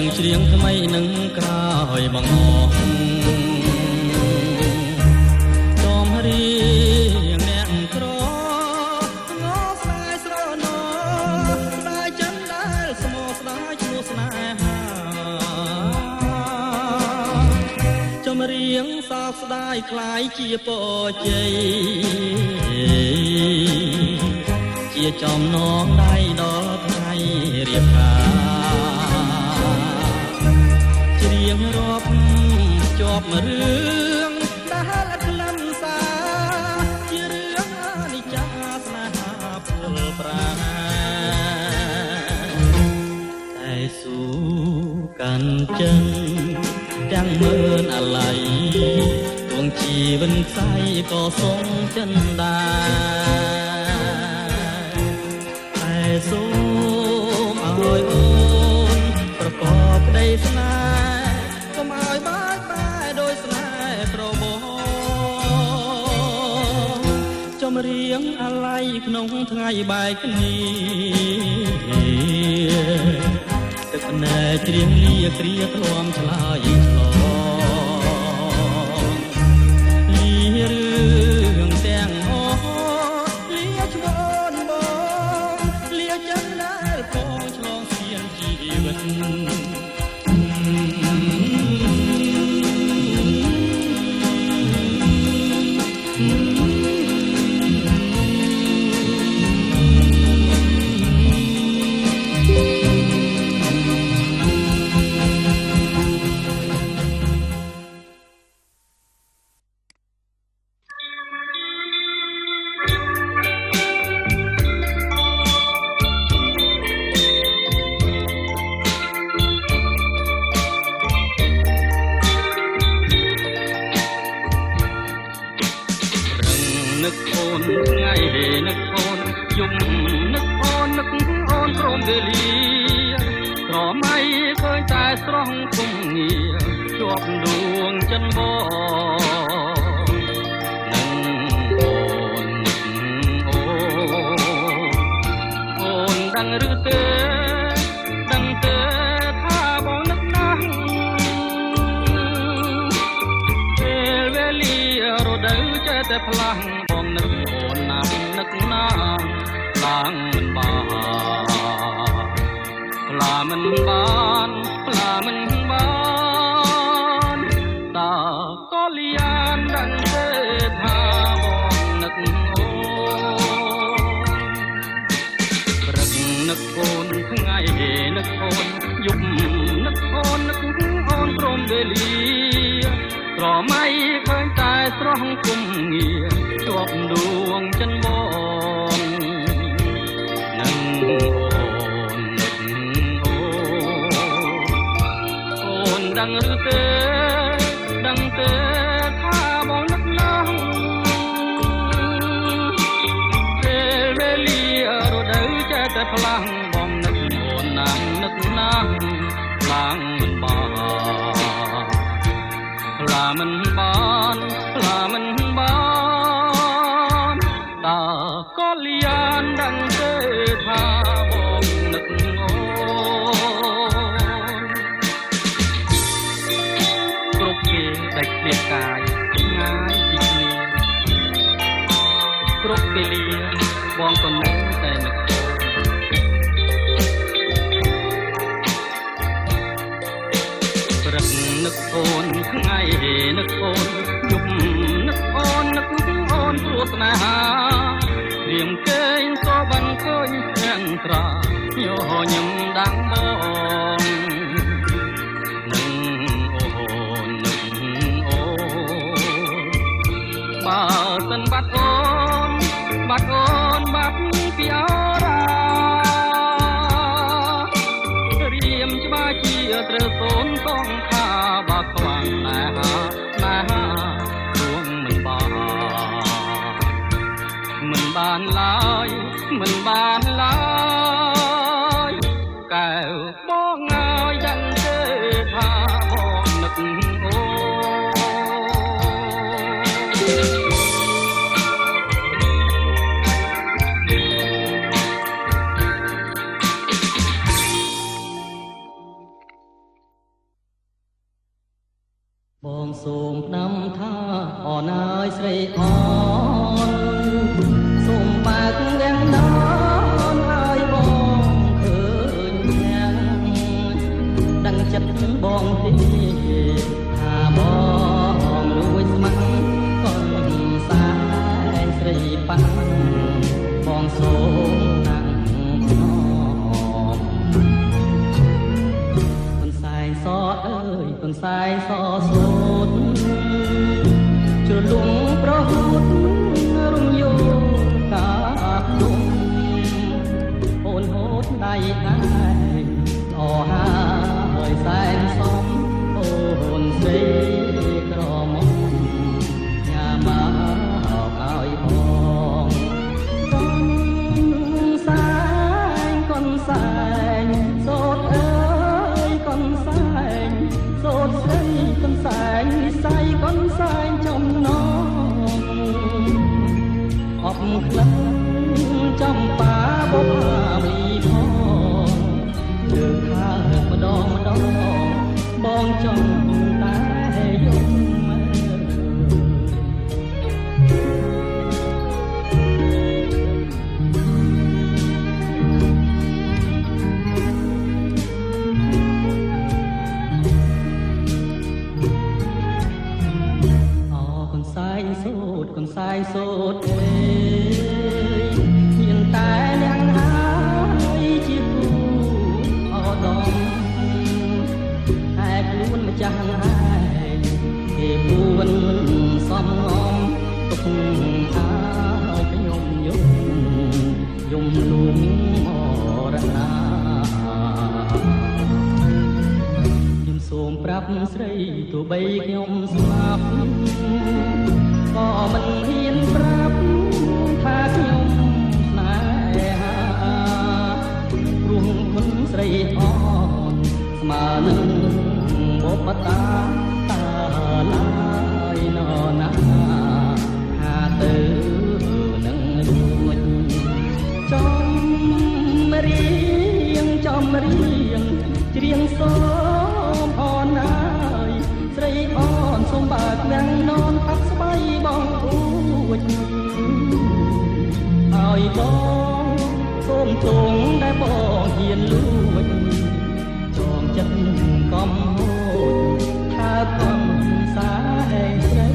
ងច្រៀងថ្មីនឹងក្រោយបងអស់ចំរៀងអ្នកក្រងោស្ដាយស្រណោស្ដាយចិនដែលស្មោស្ដាយឈ្មោះស្នេហាចំរៀងសោកស្ដាយคล้ายជាពរជ័យជាចំណងដៃដល់ថ្ងៃរៀបការច្រៀងរាប់ជាប់រឿងដែលក្លិនសារជារឿងអនិច្ចាស្នេហាពលប្រាតែស៊ូកាន់ចិនទាំងមើលអាឡ័យដួងជីវិនខ្សែក៏សងចិនដែរតែសូមឲ្យអូនប្រកបក្តីស្នេហ៍កុំឲ្យបាក់បែកដោយស្នេហ៍ប្រមោចំរៀងអាឡ័យក្នុងថ្ងៃបែកគ្នាទឹកភ្នែកច្រៀងលាគ្រាធ្លាំឆ្លើយឆ្លងលារឿងទាំងអស់លាឈ្មោះបងលាចិនដែលផងឆ្លងស្ពានជីវិតនឹកអូនថ្ងៃនឹកអូនយំនឹកអូនព្រមវេលាក្រមៃឃើញតែស្រស់គុំងារជាប់ដួងចិនបងនឹងអូនដឹងឬទេដឹងទេថាបងនឹកណាស់ពេលវេលារដូវចេះតែផ្លាស់នឹកអូនណាស់នឹកណាស់ឡើងមិនបានផ្លាមិនបានតើក៏លៀនដឹងទេថាបងនឹកអូនព្រឹកនឹកអូនថ្ងៃនឹកអូនយប់នឹកអូនព្រមវេលាក្រមៃឃើញតែស្រស់គុំងារជាប់ដួងចិនបងនឹងអូនដឹងឬទេដឹងទេថាបងនឹកណាស់ពេលវេលារដូវចេះតែផ្លាំងបងនឹកអូនណាស់នឹកណាស់ខ្លាំងមិនបានផ្លាមិនបានតើក៏លៀនដឹងទេថាបងនឹកអូនគ្រប់គេដែលឃ្លាតកាយឆ្ងាយពីគ្នាគ្រប់ពេលលាបងក៏នៅតែនឹកព្រឹកនឹកអូនថ្ងៃនឹកអូនយប់នឹកអូនព្រោះស្នេហារៀងគេងក៏បានឃើញទាំងត្រាញញឹមដាំងបងនឹងអូនបើសិនបាត់អូនបាត់ពីអរារៀមច្បាស់ជាត្រូវសូនសងខាបើខ្វាំងណែហារួងមិនបានឡើយកែវបងឲ្យដឹងទេថាបងនឹកអូ មផ្ដាំថាអរណាយស្រីអនសូមបើកវាំងដនឲ្យបងឃើញយ៉ាងដឹងចិត្តបងទេថាបងលួចស្ម័គ្រកូនសាយស្រីប៉ាបងសូមតាំងខ្នងកូនសែងសអើយ កូនសែងសសូតជ្រលងប្រហូតរំយោកាប់ទុំអូនហូតដៃឯងអហើយសែងសំអូនស្រីក្រមុំញ៉ាមកឲ្យបងកូនសែងកូនសែងសូតអើយកូនសែងសូតស្រីកូនសែងនិស័យកូនសែងចំណងអបក្លិនចំបាបុផាមលីផងលើកខាម្ដងម្ដងបងចង់តែយំសែងសូតអើយមានតែអ្នកហើយជាគូអដំតែខ្លួនម្ចាស់ឯងគេពួនសំងំទុកឲ្យខ្ញុំយំលួងអរណាខ្ញុំសូមប្រាប់ស្រីទោះបីខ្ញុំស្លាប់ក៏មិនហ៊ានប្រាប់ថាខ្ញុំស្នេហាព្រោះគុណស្រីអនស្មើនឹងបុព្វតាតាឡាយណណាថាទៅនឹងរួចចំរៀងច្រៀងសូមអរណាយស្រីអនសូមបើកវាំងននផាត់ស្បៃបងអួចឲ្យបងសូមទងដែលបងហ៊ានលួចចងចិត្តកំហូចថាកំសាឯងស្រី